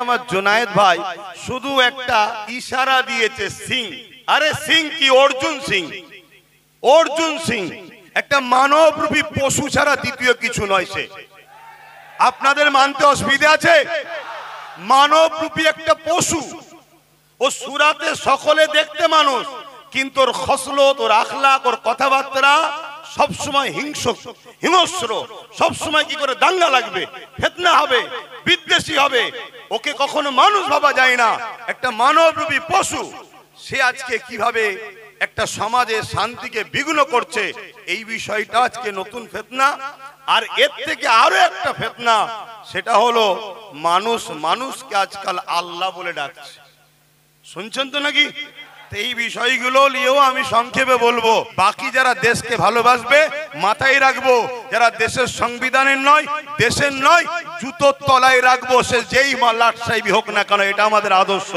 আমার জুনায়েদ ভাই শুধু একটা ইশারা দিয়েছে সিং। আরে সিং কি? অর্জুন সিং। অর্জুন সিং একটা মানবরূপী পশু ছাড়া দ্বিতীয় কিছু নয় সে। আপনাদের মানতে অসুবিধা আছে? মানবরূপী একটা পশু। ও সুরাতে সকলে দেখতে মানুষ, কিন্তু ওর খসলত, ওর আখলাক, ওর কথাবার্তা সবসময় হিংস্র। সবসময় কি করে দাঙ্গা লাগবে, ফিতনা হবে, বিদ্বেষী হবে। ওকে কখনো মানুষ ভাবা যায় না, একটা মানবরূপী পশু। সে আজকে কিভাবে একটা সমাজের শান্তিকে বিঘ্ন করছে, এই বিষয়টা আজকে নতুন ফিতনা। আর এর থেকে আরো একটা ফিতনা, সেটা হলো মানুষকে আজকাল আল্লাহ বলে ডাকছে। শুনছেন তো নাকি? এই বিষয়গুলো নিয়েও আমি সংক্ষেপে বলবো। বাকি যারা দেশকে ভালোবাসবে মাথায় রাখবো, যারা দেশের সংবিধানের নয়, দেশের নয়, জুতোর তলায় রাখবো, সে যেই লাট সাহেবই হোক না কেন। এটা আমাদের আদর্শ।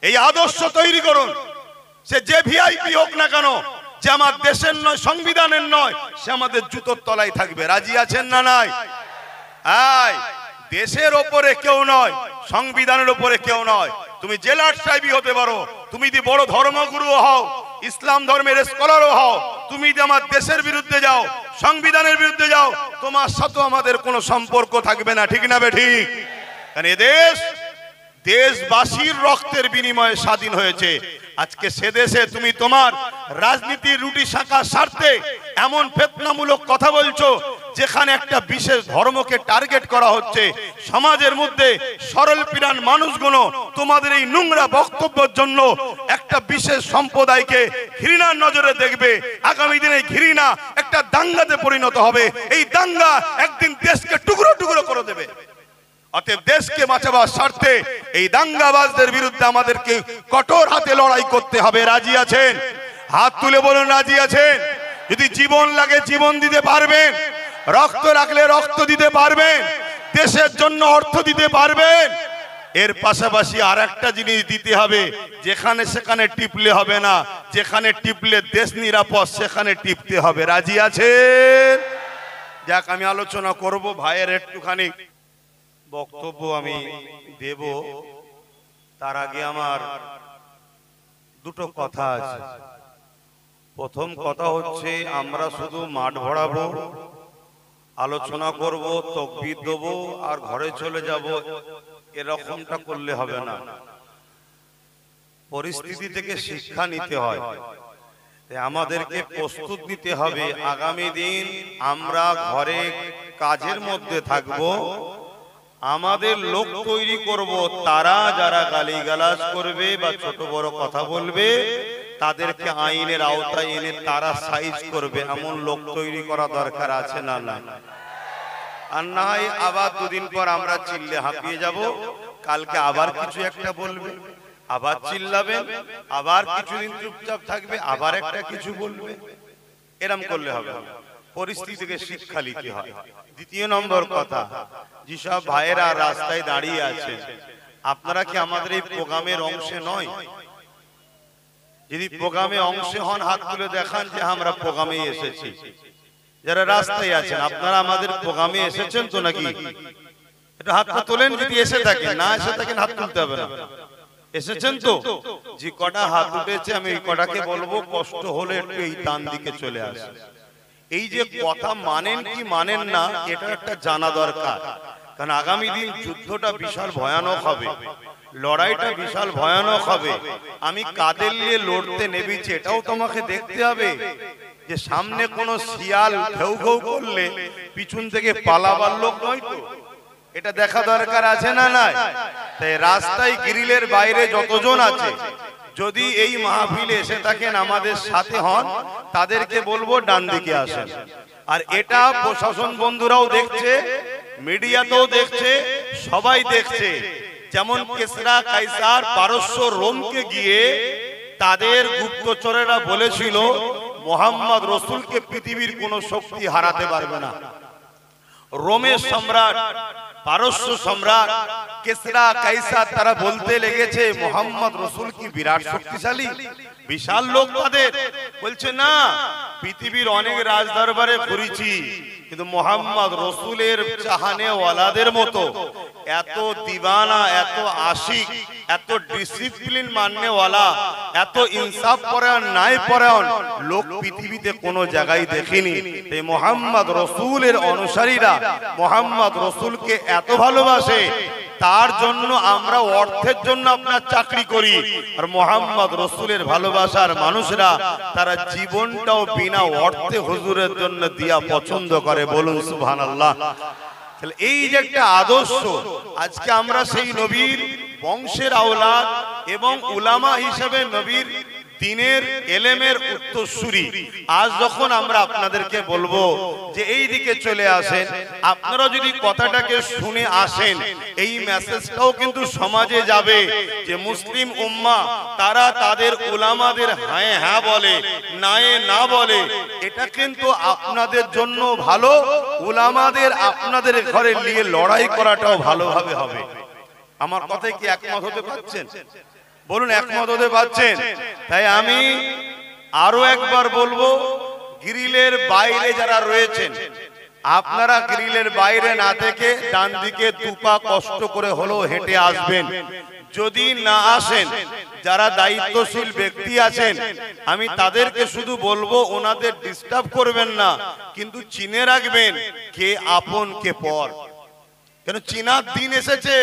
এই আদর্শ তৈরি করুন। সে যে ভিআইপি হোক না কেন, যে আমার দেশের নয়, সংবিধানের নয়, সে আমাদের জুতোর তলায় থাকবে। রাজি আছেন না নাই? দেশের ওপরে কেউ নয়, সংবিধানের ওপরে কেউ নয়। তুমি জেলার সাহেবই হতে পারো, তুমি যদি বড় ধর্মগুরু হও, ইসলাম ধর্মের স্কলারও হও, তুমি যদি আমার দেশের বিরুদ্ধে যাও, সংবিধানের বিরুদ্ধে যাও, তোমার সাথে আমাদের কোনো সম্পর্ক থাকবে না। ঠিক না বে ঠিক? কারণ এ দেশ দেশবাসীর রক্তের বিনিময়ে স্বাধীন হয়েছে। আজকে সে দেশে তুমি তোমার রাজনীতির রুটি শাঁখার স্বার্থে এমন ফিতনামূলক কথা বলছো, যেখানে একটা বিশেষ ধর্মকে টার্গেট করা হচ্ছে। সমাজের মধ্যে সরল প্রাণ মানুষগুলো তোমাদের এই নোংরা বক্তব্যের জন্য একটা বিশেষ সম্প্রদায়কে ঘৃণার নজরে দেখবে। আগামী দিনে ঘৃণা একটা দাঙ্গাতে পরিণত হবে। এই দাঙ্গা একদিন দেশকে টুকরো টুকরো করে দেবে। অতএব দেশকে বাঁচাবার স্বার্থে এই দাঙ্গাবাজদের বিরুদ্ধে আমাদেরকে কঠোর হাতে লড়াই করতে হবে। রাজি আছেন? হাত তুলে বলুন রাজি আছেন। যদি জীবন লাগে জীবন দিতে পারবেন, রক্ত রাখলে রক্ত দিতে পারবেন, দেশের জন্য অর্থ দিতে পারবেন। এর পাশাপাশি আর একটা জিনিস দিতে হবে, যেখানে সেখানে টিপলে হবে না। যেখানে টিপলে দেশ নিরাপদ, সেখানে টিপতে হবে। রাজি আছেন? যাক, আমি আলোচনা করব। ভাইয়ের একটুখানি বক্তব্য আমি দেব, তার আগে আমার দুটো কথা আছে। প্রথম কথা হচ্ছে, আমরা শুধু মাঠ ভরাবো, আলোচনা করব, তাকবীর দেব আর ঘরে চলে যাব, এরকমটা করলে হবে না। পরিস্থিতি থেকে শিক্ষা নিতে হয়, আমাদেরকে প্রস্তুত নিতে হবে। আগামী দিন আমরা ঘরে কাজের মধ্যে থাকব, আমাদের লোক তৈরি করব। তারা যারা গালিগালাজ করবে বা ছোট বড় কথা বলবে, তাদেরকে আইনের আওতায় এনে তারা সাইজ করবে। এমন লোক তৈরি করা দরকার আছে না? না। আর না হয় আবার দুদিন পর আমরা চিল্লে হাঁপিয়ে যাব, কালকে আবার কিছু একটা বলবে, আবার চিল্লাবেন, আবার কিছুদিন চুপচাপ থাকবে, আবার একটা কিছু বলবে। এরম করলে হবে। পরিস্থিতি থেকে শিক্ষা নিতে হয়। দ্বিতীয় নম্বর কথা, যেসব ভাইয়েরা রাস্তায় দাঁড়িয়ে আছে, আপনারা কি আমাদের এই প্রোগ্রামের অংশে নয়? যদি প্রোগ্রামে অংশ হন, হাত তুলে দেখান যে আমরা প্রোগ্রামে এসেছি। যারা রাস্তায় আছেন, আপনারা আমাদের প্রোগ্রামে এসেছেন তো নাকি? একটু হাতটা তোলেন যদি এসে থাকেন। না এসে থাকেন হাত তুলতে হবে না। এসেছেন তো? যে কটা হাত উঠেছে আমি এই কটাকে বলবো, কষ্ট হলে একটু এই ডান দিকে চলে আসে। এই যে কথা মানেন কি মানেন না, এটা একটা জানা দরকার। কারণ আগামী দিন যুদ্ধটা বিশাল ভয়ানক হবে, লড়াইটা বিশাল ভয়ানক হবে। আমি কাদের নিয়ে লড়তে নেমেছি এটাও তোমাকে দেখতে হবে। যে সামনে কোনো শিয়াল ঘেউ ঘেউ করলে পিছন থেকে পালাবার লোক নয় তো, এটা দেখা দরকার আছে না? নাই? তাই রাস্তায় গ্রিলের বাইরে যতজন আছে, যদি এই মাহফিলে এসে থাকেন, আমাদের সাথে হন, তাদেরকে বলবো ডান দিকে আসেন। আর এটা প্রশাসন বন্ধুরাও দেখছে, মিডিয়াতেও দেখছে, সবাই দেখছে। যেমন কেসরা, কাইসার, পারস্য, রোমকে গিয়ে তাদের গুপ্তচরেরা বলেছিল, মোহাম্মদ রসুলকে পৃথিবীর কোন শক্তি হারাতে পারবে না। রোমের সম্রাট, পারস্য সম্রাট, কেসরা, কাইসার, তারা বলতে লেগেছে মোহাম্মদ রসুল কি বিরাট শক্তিশালী, বিশাল লোক। তাদের বলছে না, পৃথিবীর অনেক রাজদরবারে ঘুরেছি, কিন্তু মোহাম্মদ রসুলের চাহানে ওয়ালাদের মতো এত দিবানা, এত আশিক, এত ডিসিপ্লিন মাননেওয়ালা, এত ইনসাফ পরায়ণ, ন্যায় পরায়ণ লোক পৃথিবীতে কোনো জায়গায় দেখিনি। এই মোহাম্মদ রসুলের অনুসারীরা মোহাম্মদ রসুলকে এত ভালোবাসে, তার জন্য আমরা অর্থের জন্য আপনার চাকরি করি, আর মোহাম্মদ রসুলের ভালোবাসার মানুষরা তারা জীবনটাও বিনা অর্থে হুজুরের জন্য দিয়া পছন্দ করে। বলুন সুবহানাল্লাহ। এই যে একটা আদর্শ, আজকে আমরা সেই নবীর বংশের আওলাদ এবং উলামা হিসেবে নবীর দিনের এলেমের উত্তরসূরি। আজ যখন আমরা আপনাদেরকে বলবো যে এই দিকে চলে আসেন, আপনারা যদি কথাটাকে শুনে আসেন, এই মেসেজটাও কিন্তু সমাজে যাবে যে মুসলিম উম্মা তারা তাদের উলামাদের হ্যাঁ হ্যাঁ বলে, নায়ে না বলে। এটা কিন্তু আপনাদের জন্য ভালো, উলামাদের আপনাদের ঘরে নিয়ে লড়াই করাটাও ভালোভাবে হবে। আমার কথায় কি একমত হতে পারছেন? বলুন, একমত হতে পারছেন? তাই আমি আরো একবার বলবো, গ্রিলের বাইরে যারা রয়েছেন, আপনারা গ্রিলের বাইরে না থেকে ডান দিকে দুপা কষ্ট করে হলেও হেঁটে আসবেন। যদি না আসেন, যারা দায়িত্বশীল ব্যক্তি আছেন, আমি তাদেরকে শুধু বলবো ওনাদের ডিস্টার্ব করবেন না, কিন্তু চিনে রাখবেন কে আপন কে পর। কেন চিনার দিন এসেছে।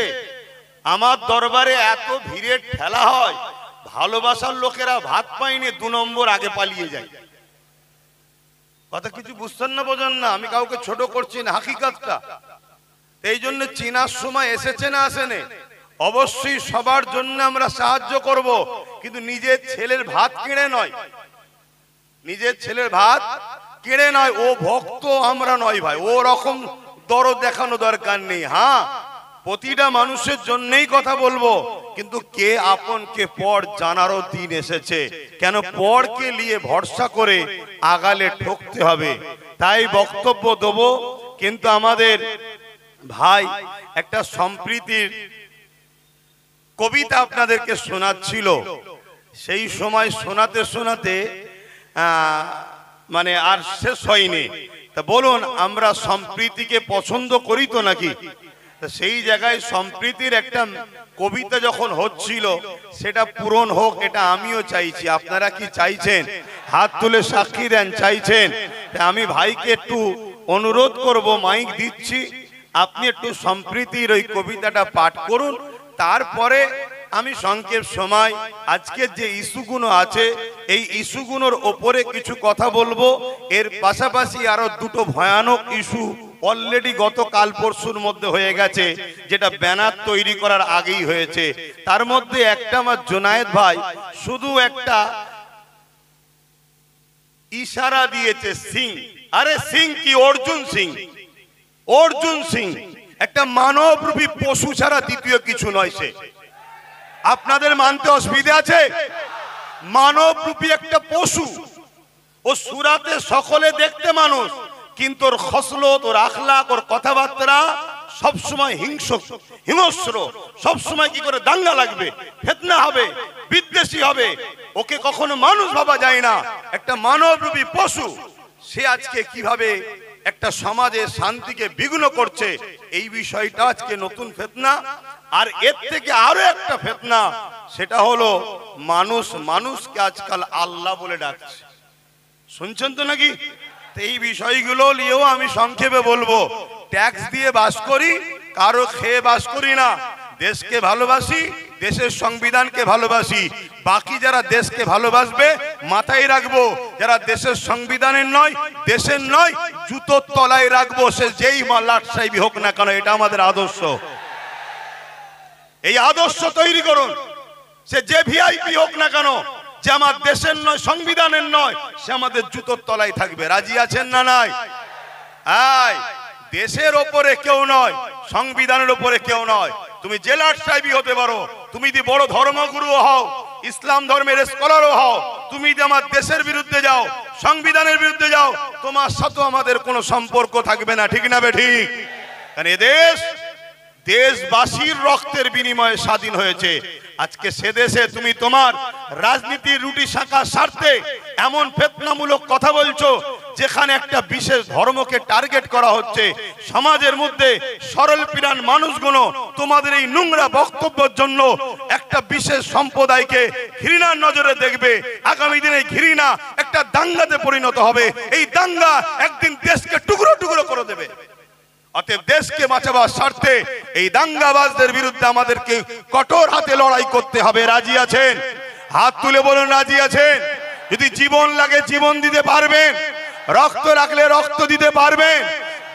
আমার দরবারে এত ভিড়ের ঠেলা হয়, ভালোবাসার লোকেরা ভাত পায়নি 2 নম্বর আগে পালিয়ে যায়। কথা কিছু বুঝছেন না, বোঝেন না? আমি কাউকে ছোট করছি না, হাকিকতটা। এই জন্য চিনার সময় এসেছে না আসেনি? অবশ্যই সবার জন্য আমরা সাহায্য করব, কিন্তু নিজের ছেলের ভাত কিনে নয়, নিজের ছেলের ভাত কিনে নয়। ও ভক্ত, আমরা নয় ভাই, ও রকম দরদ দেখানো দরকার নেই। হ্যাঁ, প্রতিটা মানুষের জন্যই কথা বলবো, কিন্তু কে আপন কে পর জানারও দিন এসেছে। কেন পরকে নিয়ে ভরসা করে আগালে ঠকতে হবে। তাই বক্তব্য দেবো, কিন্তু আমাদের ভাই একটা সম্প্রীতির কবিতা আপনাদেরকে শোনাচ্ছিল। সেই সময় শোনাতে শোনাতে মানে আর শেষ হয়নি। তা বলুন, আমরা সম্প্রীতিকে পছন্দ করি তো নাকি? সেই জায়গায় সম্প্রীতির একটা কবিতা যখন হচ্ছিল, সেটা পূরণ হোক, এটা আমিও চাইছি। আপনারা কি চাইছেন? হাত তুলে সাক্ষী দেন, চাইছেন? আমি ভাইকে একটু অনুরোধ করব, মাইক দিচ্ছি, আপনি একটু সম্প্রীতির ওই কবিতাটা পাঠ করুন। তারপরে আমি সংক্ষেপ সময় আজকের যে ইস্যুগুলো আছে, এই ইস্যুগুলোর ওপরে কিছু কথা বলবো। এর পাশাপাশি আরো দুটো ভয়ানক ইস্যু অলরেডি গতকাল পরশুর মধ্যে হয়ে গেছে, যেটা ব্যানার তৈরি করার আগেই হয়েছে। তার মধ্যে একটা আমার জোনায়েদ ভাই শুধু একটা ইশারা দিয়েছে, সিং। আরে সিং কি? অর্জুন সিং। অর্জুন সিং একটা মানবরূপী পশু ছাড়া দ্বিতীয় কিছু নয় সে। আপনাদের মানতে অসুবিধা আছে? মানবরূপী একটা পশু। ও সুরাতে সকলে দেখতে মানুষ, কিন্তু ওর খসলত, ওর আখলাক, ওর কথাবার্তা সবসময় হিংস্র। সবসময় কি করে দাঙ্গা লাগবে, ফিতনা হবে, বিদ্বেষী হবে। ওকে কখনো মানুষ ভাবা যায় না, একটা মানবরূপী পশু। সে আজকে কিভাবে একটা সমাজে শান্তিকে বিঘ্ন করছে, এই বিষয়টা আজকে নতুন ফিতনা। আর এর থেকে আরো একটা ফিতনা, সেটা হলো মানুষকে আজকাল আল্লাহ বলে ডাকছে। শুনছেন তো নাকি? এই বিষয়গুলো নিয়েও আমি সংক্ষেপে বলবো। ট্যাক্স দিয়ে বাস করি, কারো খেয়ে বাস করি না। দেশকে ভালোবাসি, দেশের সংবিধানকে ভালোবাসি। বাকি যারা দেশকে ভালোবাসবে মাথায় রাখবো, যারা দেশের সংবিধানের নয়, দেশের নয়, জুতোর তলায় রাখবো, সে যেই লাট সাহেবই হোক না কেন। এটা আমাদের আদর্শ। এই আদর্শ তৈরি করুন। সে যে ভিআইপি হোক না কেন, যে আমার দেশের নয়, সংবিধানের নয়, সে আমাদের জুতোর তলায় থাকবে। রাজি আছেন না? নাই? দেশের ওপরে কেউ নয়, সংবিধানের ওপরে কেউ নয়। তুমি জেলার সাহেবই হতে পারো, তুমি যদি বড় ধর্মগুরু হও, ইসলাম ধর্মের স্কলারও হও, তুমি যদি আমার দেশের বিরুদ্ধে যাও, সংবিধানের বিরুদ্ধে যাও, তোমার সাথে আমাদের কোনো সম্পর্ক থাকবে না। ঠিক না বে ঠিক? কারণ এ দেশবাসীর রক্তের বিনিময়ে স্বাধীন হয়েছে। আজকে সে দেশে তুমি তোমার রাজনীতির রুটি শাঁখার স্বার্থে এমন ফিতনামূলক কথা বলছো, যেখানে একটা বিশেষ ধর্মকে টার্গেট করা হচ্ছে, সমাজের মধ্যে সরল পিরান মানুষগুলো তোমাদের এই নোংরা বক্তব্যের জন্য একটা বিশেষ সম্প্রদায়কে ঘৃণার নজরে দেখবে। আগামী দিনে ঘৃণা একটা দাঙ্গাতে পরিণত হবে। এই দাঙ্গা একদিন দেশকে টুকরো টুকরো করে দেবে। অতএব দেশকে বাঁচাবার স্বার্থে এই দাঙ্গাবাজদের বিরুদ্ধে আমাদেরকে কঠোর হাতে লড়াই করতে হবে। রাজি আছেন? হাত তুলে বলুন রাজি আছেন। যদি জীবন লাগে জীবন দিতে পারবেন, রক্ত রাখলে রক্ত দিতে পারবেন,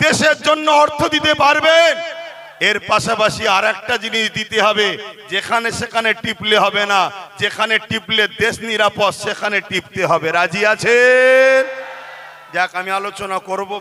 দেশের জন্য অর্থ দিতে পারবেন। এর পাশাপাশি আর একটা জিনিস দিতে হবে, যেখানে সেখানে টিপলে হবে না, যেখানে টিপলে দেশ নিরাপদ সেখানে টিপতে হবে। রাজি আছেন? যাক, আমি আলোচনা করব।